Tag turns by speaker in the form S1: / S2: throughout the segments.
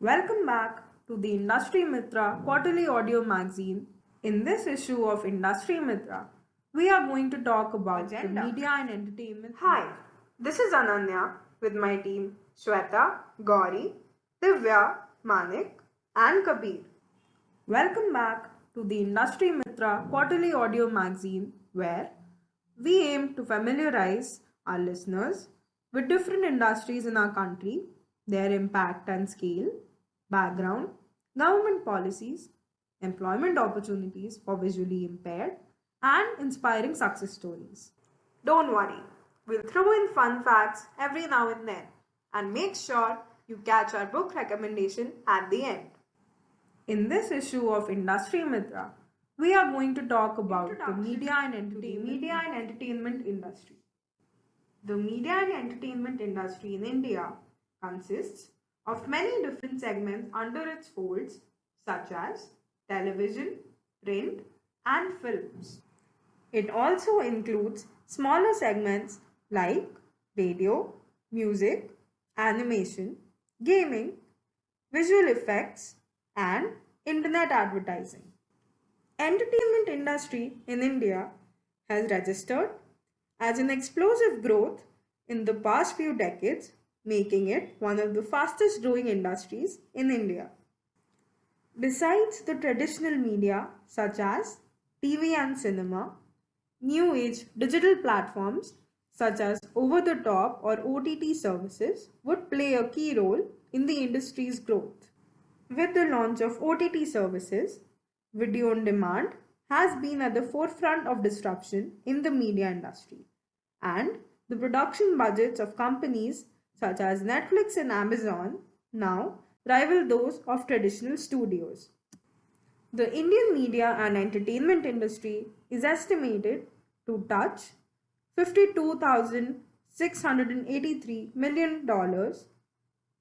S1: Welcome back to the Industry Mitra quarterly audio magazine. In this issue of Industry Mitra, we are going to talk about the media and entertainment.
S2: Hi, this is Ananya with my team Shweta, Gauri, Divya, Manik, and Kabir.
S1: Welcome back to the Industry Mitra quarterly audio magazine, where we aim to familiarize our listeners with different industries in our country, their impact and scale, background, government policies, employment opportunities for visually impaired, and inspiring success stories.
S2: Don't worry, we'll throw in fun facts every now and then and make sure you catch our book recommendation at the end.
S1: In this issue of Industry Mitra, we are going to talk about the media and entertainment industry. The media and entertainment industry in India consists of many different segments under its folds, such as television, print, and films. It also includes smaller segments like radio, music, animation, gaming, visual effects, and internet advertising. Entertainment industry in India has registered as an explosive growth in the past few decades, making it one of the fastest growing industries in India. Besides the traditional media such as TV and cinema, new age digital platforms such as over the top or OTT services would play a key role in the industry's growth. With the launch of OTT services, video on demand has been at the forefront of disruption in the media industry, and the production budgets of companies such as Netflix and Amazon now rival those of traditional studios. The Indian media and entertainment industry is estimated to touch $52,683 million,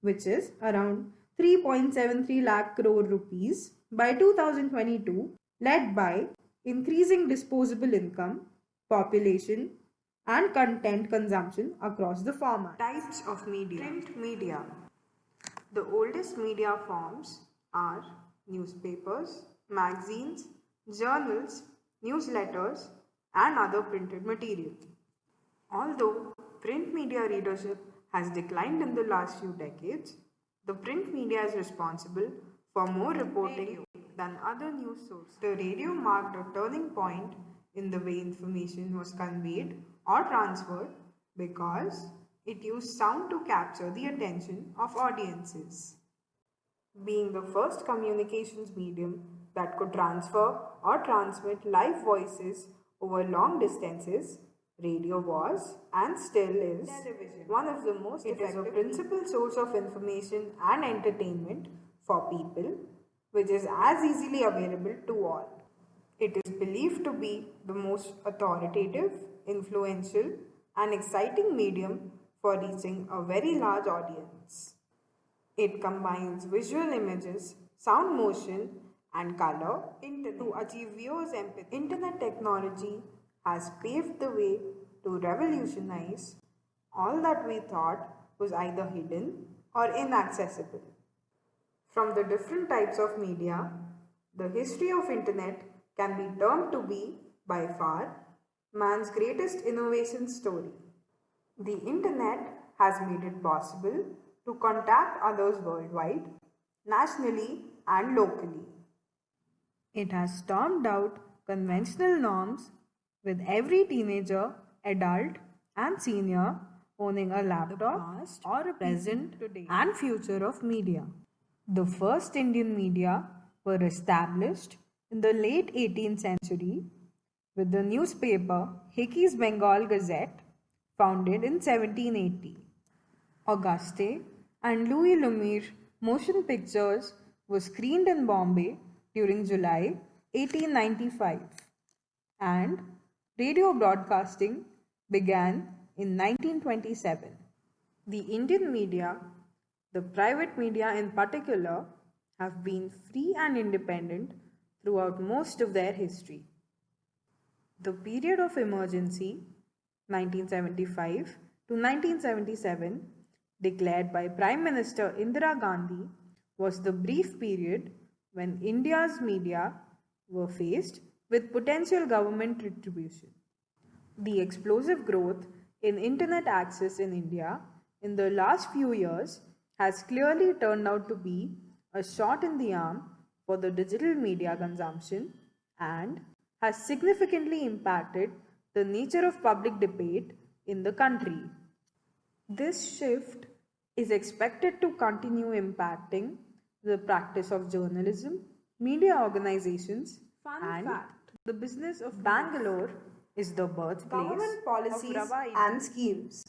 S1: which is around 3.73 lakh crore rupees by 2022, led by increasing disposable income, population, and content consumption across the format.
S2: Types of media. Print media. The oldest media forms are newspapers, magazines, journals, newsletters, and other printed material. Although print media readership has declined in the last few decades, the print media is responsible for more reporting than other news sources. The radio marked a turning point in the way information was conveyed or transferred because it used sound to capture the attention of audiences. Being the first communications medium that could transfer or transmit live voices over long distances, radio was and still is one of the most effective. It is a principal source of information and entertainment for people, which is as easily available to all. It is believed to be the most authoritative, influential, and exciting medium for reaching a very large audience. It combines visual images, sound motion, and color to achieve viewers' empathy. Internet technology has paved the way to revolutionize all that we thought was either hidden or inaccessible. From the different types of media, the history of internet can be termed to be, by far, man's greatest innovation story. The internet has made it possible to contact others worldwide, nationally and locally. It has stormed out conventional norms with every teenager, adult, and senior owning a laptop or a present and future of media. The first Indian media were established in the late 18th century with the newspaper Hickey's Bengal Gazette, founded in 1780. Auguste and Louis Lumiere motion pictures were screened in Bombay during July 1895, and radio broadcasting began in 1927. The Indian media, the private media in particular, have been free and independent throughout most of their history. The period of emergency, 1975 to 1977, declared by Prime Minister Indira Gandhi,
S1: was the brief period when India's media were faced with potential government retribution. The explosive growth in internet access in India in the last few years has clearly turned out to be a shot in the arm for the digital media consumption and has significantly impacted the nature of public debate in the country. This shift is expected to continue impacting the practice of journalism, media organizations, and the business of Bangalore is the birthplace
S2: Government policies
S1: of Rava
S2: and schemes.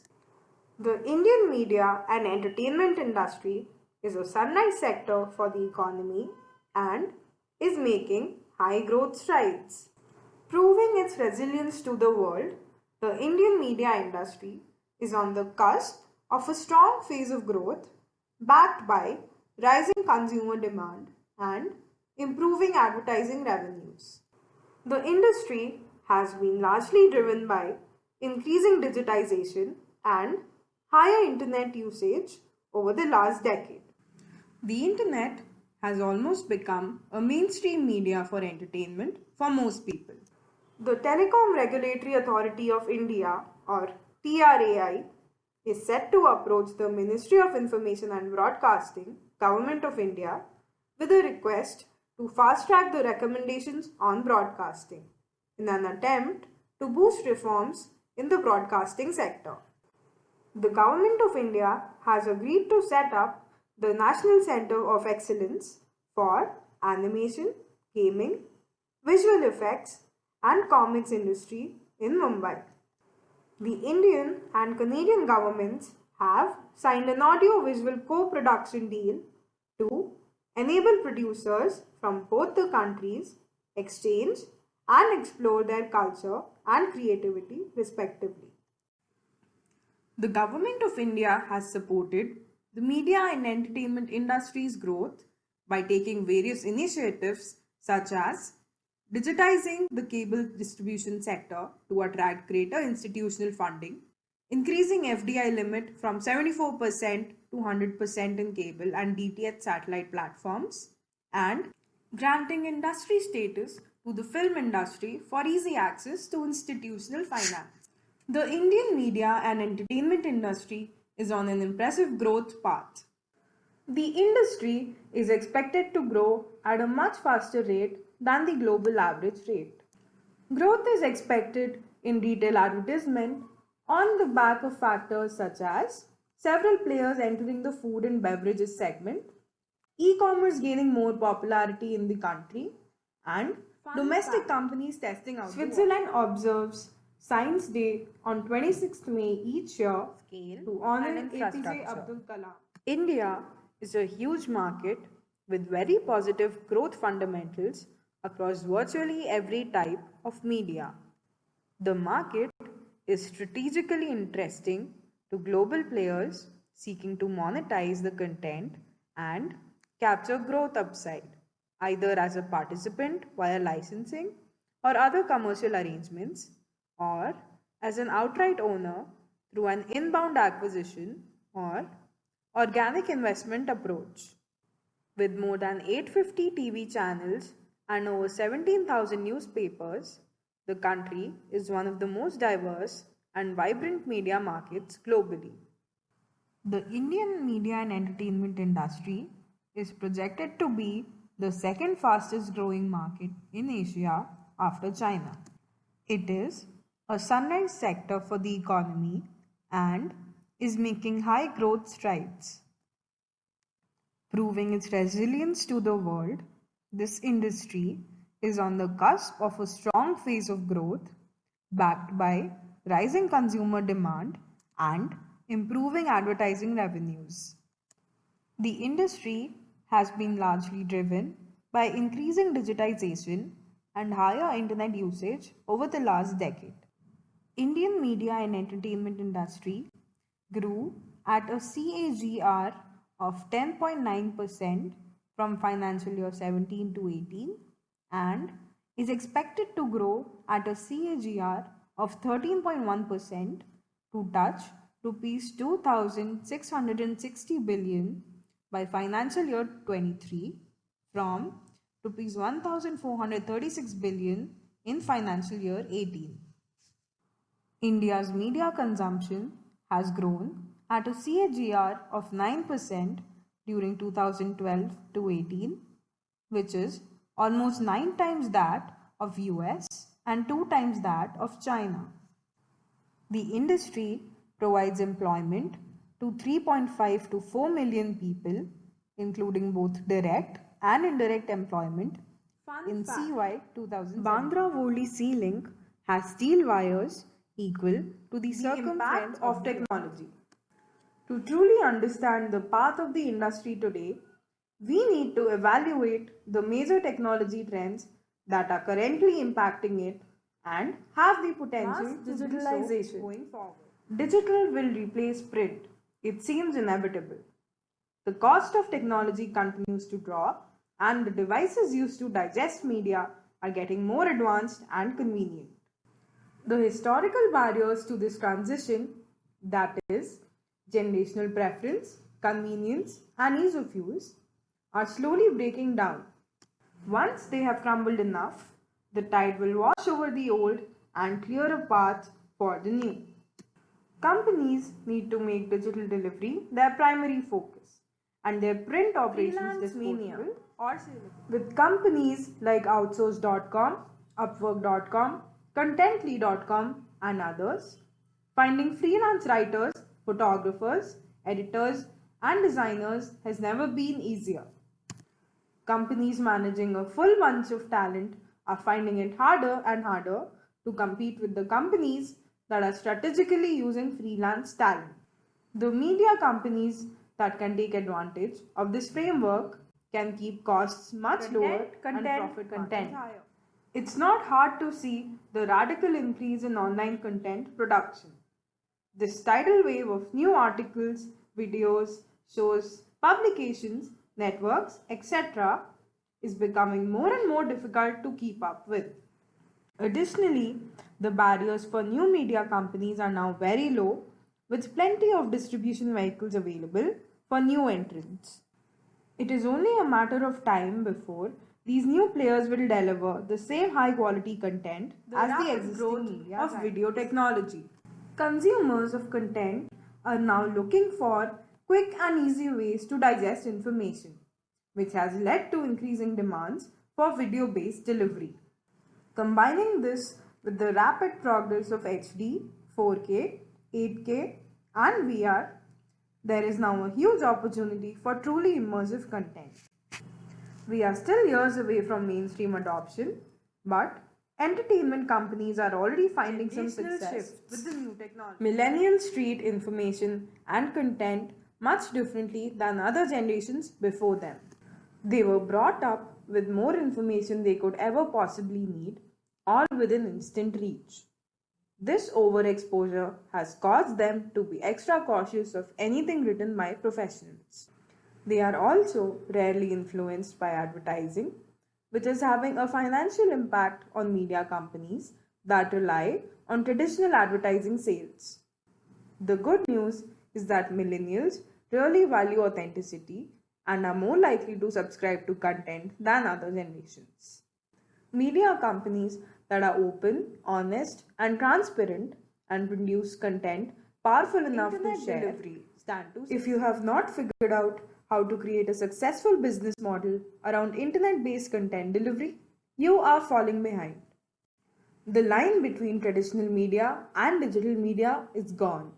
S2: The Indian media and entertainment industry is a sunrise sector for the economy and is making high growth strides. Proving its resilience to the world, the Indian media industry is on the cusp of a strong phase of growth backed by rising consumer demand and improving advertising revenues. The industry has been largely driven by increasing digitization and higher internet usage over the last decade.
S1: The internet has almost become a mainstream media for entertainment for most people.
S2: The Telecom Regulatory Authority of India, or TRAI, is set to approach the Ministry of Information and Broadcasting, Government of India, with a request to fast track the recommendations on broadcasting in an attempt to boost reforms in the broadcasting sector. The Government of India has agreed to set up the National Centre of Excellence for Animation, Gaming, Visual Effects and Comics Industry in Mumbai. The Indian and Canadian governments have signed an audio-visual co-production deal to enable producers from both the countries exchange and explore their culture and creativity respectively.
S1: The Government of India has supported the media and entertainment industry's growth by taking various initiatives such as digitizing the cable distribution sector to attract greater institutional funding, increasing FDI limit from 74% to 100% in cable and DTH satellite platforms, and granting industry status to the film industry for easy access to institutional finance. The Indian media and entertainment industry is on an impressive growth path. The industry is expected to grow at a much faster rate than the global average rate. Growth is expected in retail advertisement on the back of factors such as several players entering the food and beverages segment, e-commerce gaining more popularity in the country, and domestic companies testing out. Switzerland observes Science Day on 26th May each year to honor APJ Abdul Kalam. India is a huge market with very positive growth fundamentals across virtually every type of media. The market is strategically interesting to global players seeking to monetize the content and capture growth upside, either as a participant via licensing or other commercial arrangements, or as an outright owner through an inbound acquisition or organic investment approach. With more than 850 TV channels and over 17,000 newspapers, the country is one of the most diverse and vibrant media markets globally. The Indian media and entertainment industry is projected to be the second fastest growing market in Asia after China. It is a sunrise sector for the economy and is making high growth strides. Proving its resilience to the world, this industry is on the cusp of a strong phase of growth backed by rising consumer demand and improving advertising revenues. The industry has been largely driven by increasing digitization and higher internet usage over the last decade. Indian media and entertainment industry grew at a CAGR of 10.9% from financial year 17 to 18 and is expected to grow at a CAGR of 13.1% to touch rupees 2660 billion by financial year 23 from rupees 1436 billion in financial year 18. India's media consumption has grown at a CAGR of 9% during 2012 to 18, which is almost 9 times that of US and 2 times that of China. The industry provides employment to 3.5 to 4 million people, including both direct and indirect employment in CY 2000. Bandra Worli Sea Link has steel wires equal to the circumference of technology. To truly understand the path of the industry today, we need to evaluate the major technology trends that are currently impacting it and have the potential to digitalization going forward. Digital will replace print. It seems inevitable. The cost of technology continues to drop, and the devices used to digest media are getting more advanced and convenient. The historical barriers to this transition, that is, generational preference, convenience, and ease of use, are slowly breaking down. Once they have crumbled enough, the tide will wash over the old and clear a path for the new. Companies need to make digital delivery their primary focus and their print operations disposable or saleable. With companies like Outsource.com, Upwork.com, Contently.com, and others, finding freelance writers, photographers, editors, and designers has never been easier. Companies managing a full bunch of talent are finding it harder and harder to compete with the companies that are strategically using freelance talent. The media companies that can take advantage of this framework can keep costs much lower and profit content higher. It's not hard to see the radical increase in online content production. This tidal wave of new articles, videos, shows, publications, networks, etc. is becoming more and more difficult to keep up with. Additionally, the barriers for new media companies are now very low, with plenty of distribution vehicles available for new entrants. It is only a matter of time before these new players will deliver the same high quality content as the existing media of video technology. Consumers of content are now looking for quick and easy ways to digest information, which has led to increasing demands for video based delivery. Combining this with the rapid progress of HD, 4K, 8K, and VR, there is now a huge opportunity for truly immersive content. We are still years away from mainstream adoption, but entertainment companies are already finding some success with the new technology. Millennials treat information and content much differently than other generations before them. They were brought up with more information they could ever possibly need, all within instant reach. This overexposure has caused them to be extra cautious of anything written by professionals. They are also rarely influenced by advertising, which is having a financial impact on media companies that rely on traditional advertising sales. The good news is that millennials really value authenticity and are more likely to subscribe to content than other generations. Media companies that are open, honest, and transparent and produce content powerful enough to share stand to succeed. If you have not figured out how to create a successful business model around internet-based content delivery, you are falling behind. The line between traditional media and digital media is gone.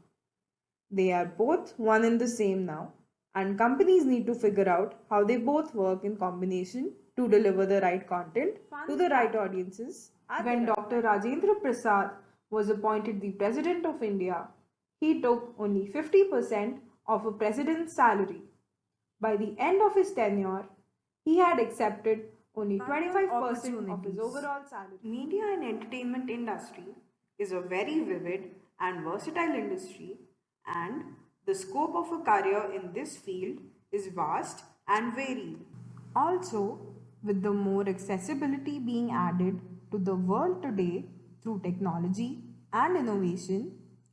S1: They are both one and the same now, and companies need to figure out how they both work in combination to deliver the right content to the right audiences. When Dr. Rajendra Prasad was appointed the President of India, he took only 50% of a president's salary. By the end of his tenure, he had accepted only 25% of his overall salary.
S2: Media and entertainment industry is a very vivid and versatile industry, and the scope of a career in this field is vast and varied.
S1: Also, with the more accessibility being added to the world today through technology and innovation,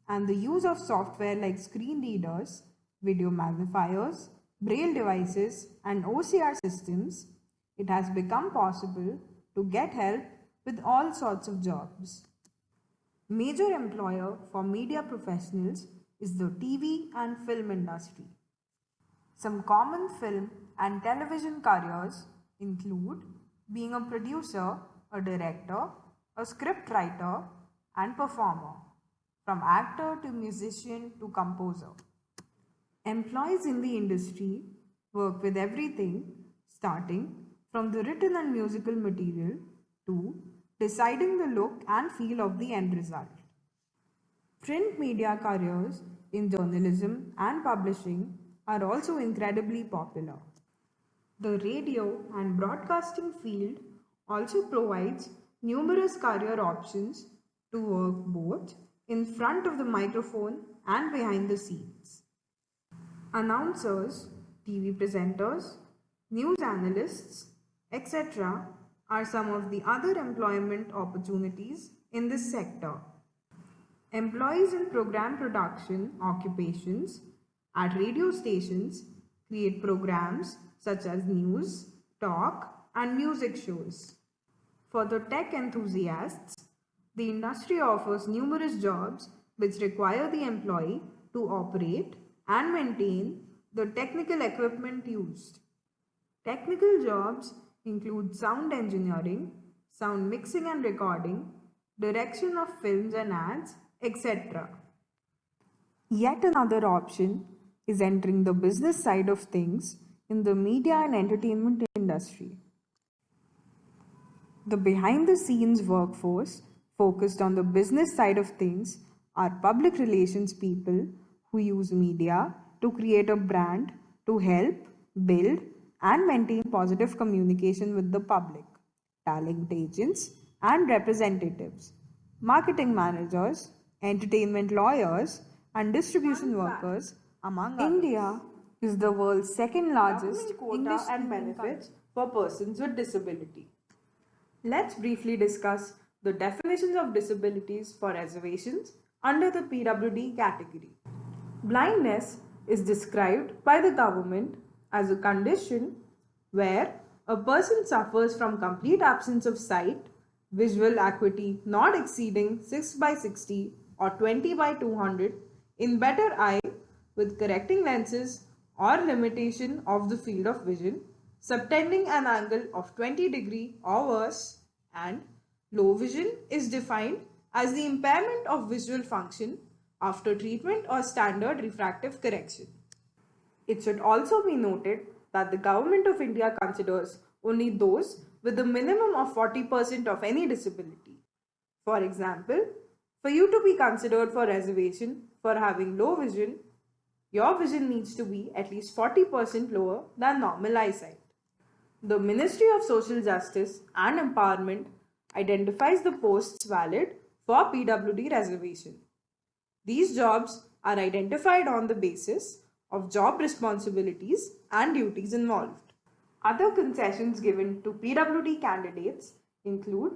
S1: and the use of software like screen readers, video magnifiers, braille devices, and OCR systems, it has become possible to get help with all sorts of jobs. Major employer for media professionals is the TV and film industry. Some common film and television careers include being a producer, a director, a script writer, and performer, from actor to musician to composer. Employees in the industry work with everything starting from the written and musical material to deciding the look and feel of the end result. Print media careers in journalism and publishing are also incredibly popular. The radio and broadcasting field also provides numerous career options to work both in front of the microphone and behind the scenes. Announcers, TV presenters, news analysts, etc. are some of the other employment opportunities in this sector. Employees in program production occupations at radio stations create programs such as news, talk, and music shows. For the tech enthusiasts, the industry offers numerous jobs which require the employee to operate and maintain the technical equipment used. Technical jobs include sound engineering, sound mixing and recording, direction of films and ads, etc. Yet another option is entering the business side of things in the media and entertainment industry. The behind the scenes workforce focused on the business side of things are public relations people who use media to create a brand to help build and maintain positive communication with the public, talent agents and representatives, marketing managers, entertainment lawyers, and distribution workers, among others. India is the world's second largest quota and benefits for persons with disability. Let's briefly discuss the definitions of disabilities for reservations under the PWD category. Blindness is described by the government as a condition where a person suffers from complete absence of sight, visual acuity not exceeding 6 by 60 or 20 by 200 in better eye with correcting lenses or limitation of the field of vision, subtending an angle of 20 degree or worse, and low vision is defined as the impairment of visual function after treatment or standard refractive correction. It should also be noted that the Government of India considers only those with a minimum of 40% of any disability. For example, for you to be considered for reservation for having low vision, your vision needs to be at least 40% lower than normal eyesight. The Ministry of Social Justice and Empowerment identifies the posts valid for PWD reservation. These jobs are identified on the basis of job responsibilities and duties involved. Other concessions given to PWD candidates include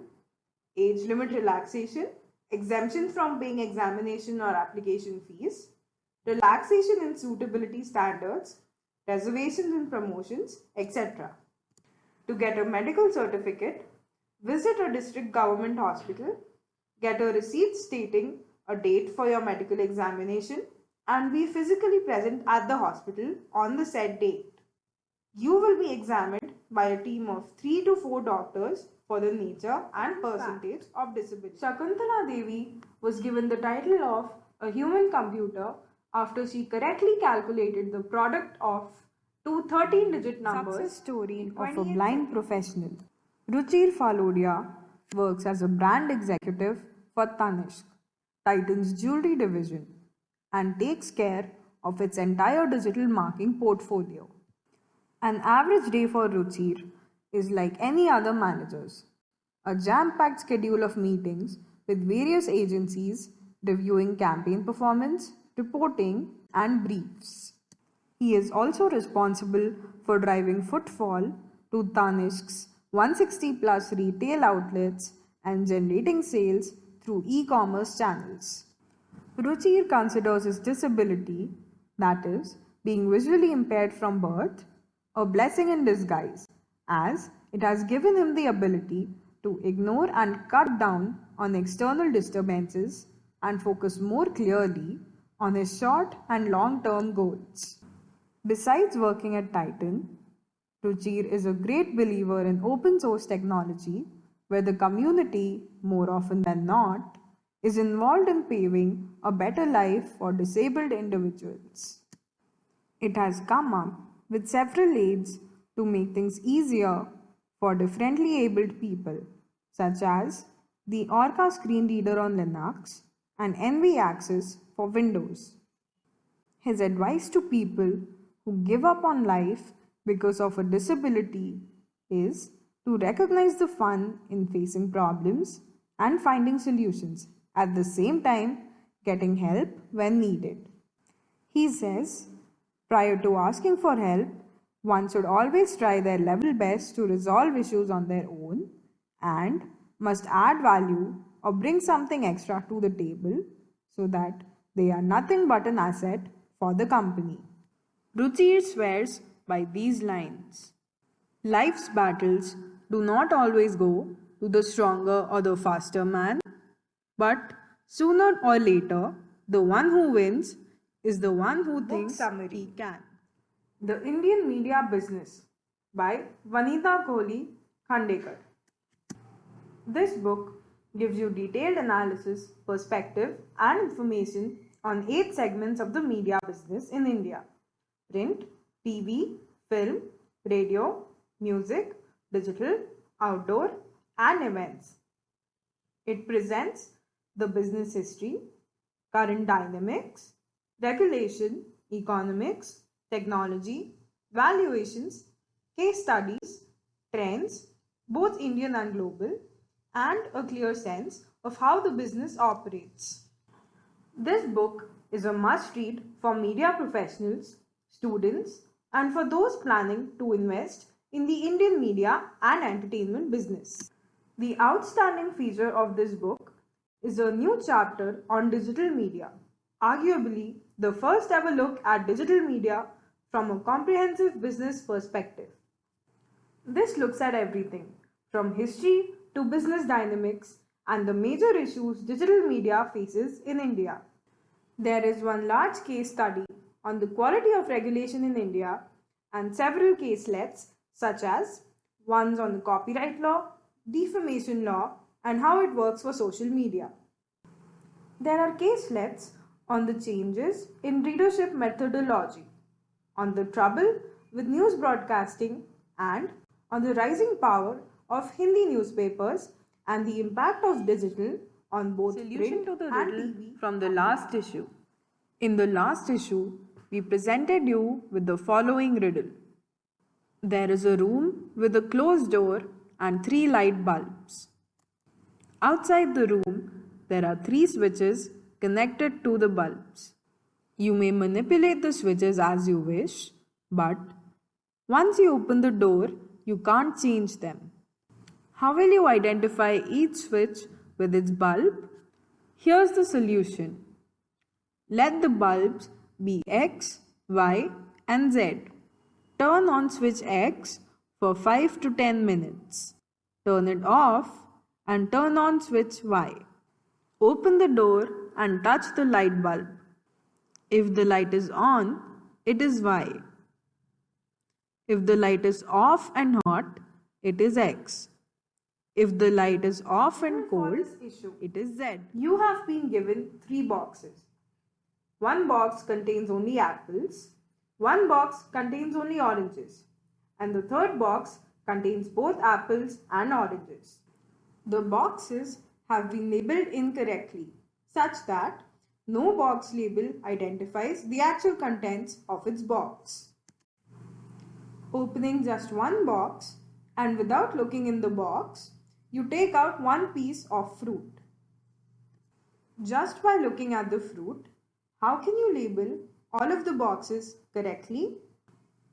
S1: age limit relaxation, exemption from paying examination or application fees, relaxation in suitability standards, reservations in promotions, etc. To get a medical certificate, visit a district government hospital, get a receipt stating a date for your medical examination, and be physically present at the hospital on the said date. You will be examined by a team of 3 to 4 doctors for the nature and percentage of disability. Shakuntala Devi was given the title of a human computer after she correctly calculated the product of two 13-digit numbers. Success story of a blind professional. Ruchir Falodia works as a brand executive for Tanishq, Titan's jewelry division, and takes care of its entire digital marking portfolio. An average day for Ruchir is like any other manager's, a jam-packed schedule of meetings with various agencies reviewing campaign performance, reporting, and briefs. He is also responsible for driving footfall to Tanishq's 160 plus retail outlets and generating sales through e-commerce channels. Ruchir considers his disability, that is, being visually impaired from birth, a blessing in disguise, as it has given him the ability to ignore and cut down on external disturbances and focus more clearly on his short and long term goals. Besides working at Titan, Ruchir is a great believer in open source technology where the community, more often than not, is involved in paving a better life for disabled individuals. It has come up with several aids to make things easier for differently abled people, such as the Orca screen reader on Linux and NV Access for Windows. His advice to people who give up on life because of a disability is to recognize the fun in facing problems and finding solutions, at the same time getting help when needed. He says, prior to asking for help, one should always try their level best to resolve issues on their own and must add value or bring something extra to the table so that they are nothing but an asset for the company. Ruchir swears by these lines. Life's battles do not always go to the stronger or the faster man, but sooner or later, the one who wins is the one who thinks he can. The Indian Media Business by Vanita Kohli Khandekar. This book gives you detailed analysis, perspective, and information on 8 segments of the media business in India: print, TV, film, radio, music, digital, outdoor, and events. It presents the business history, current dynamics, regulation, economics, technology, valuations, case studies, trends, both Indian and global, and a clear sense of how the business operates. This book is a must read for media professionals, students, and for those planning to invest in the Indian media and entertainment business. The outstanding feature of this book is a new chapter on digital media, arguably the first ever look at digital media from a comprehensive business perspective. This looks at everything from history to business dynamics and the major issues digital media faces in India. There is one large case study on the quality of regulation in India and several caselets such as ones on the copyright law, defamation law, and how it works for social media. There are caselets on the changes in readership methodology, on the trouble with news broadcasting, and on the rising power of Hindi newspapers and the impact of digital on both
S3: Solution
S1: print
S3: to the
S1: and
S3: riddle
S1: TV.
S3: from the last issue. In the last issue, we presented you with the following riddle. There is a room with a closed door and 3 light bulbs. Outside the room, there are 3 switches connected to the bulbs. You may manipulate the switches as you wish, but once you open the door, you can't change them. How will you identify each switch with its bulb? Here's the solution. Let the bulbs be X, Y, and Z. Turn on switch X for 5 to 10 minutes. Turn it off and turn on switch Y. Open the door and touch the light bulb. If the light is on, it is Y. If the light is off and hot, it is X. If the light is off and
S1: For
S3: cold,
S1: this issue,
S3: it is Z.
S1: you have been given 3 boxes. One box contains only apples, one box contains only oranges, and the third box contains both apples and oranges. The boxes have been labeled incorrectly, such that no box label identifies the actual contents of its box. Opening just one box and without looking in the box, you take out one piece of fruit. Just by looking at the fruit, how can you label all of the boxes correctly?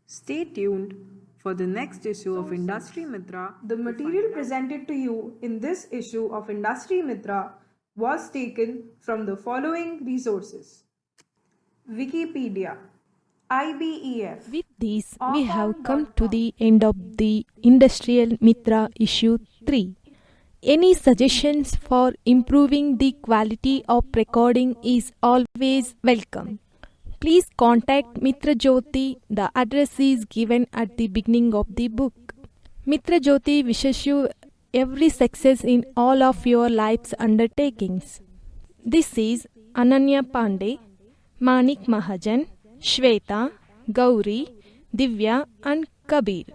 S3: Stay tuned for the next issue of Industry Mitra.
S1: The material presented to you in this issue of Industry Mitra was taken from the following resources: Wikipedia, IBEF.
S4: With this, we have come to the end of the Industrial Mitra issue 3. Any suggestions for improving the quality of recording is always welcome. Please contact Mitra Jyoti. The address is given at the beginning of the book. Mitra Jyoti wishes you every success in all of your life's undertakings. This is Ananya Pandey, Manik Mahajan, Shweta, Gauri, Divya and Kabir.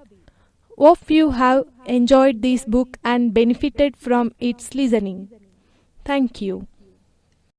S4: Hope you have enjoyed this book and benefited from its listening. Thank you.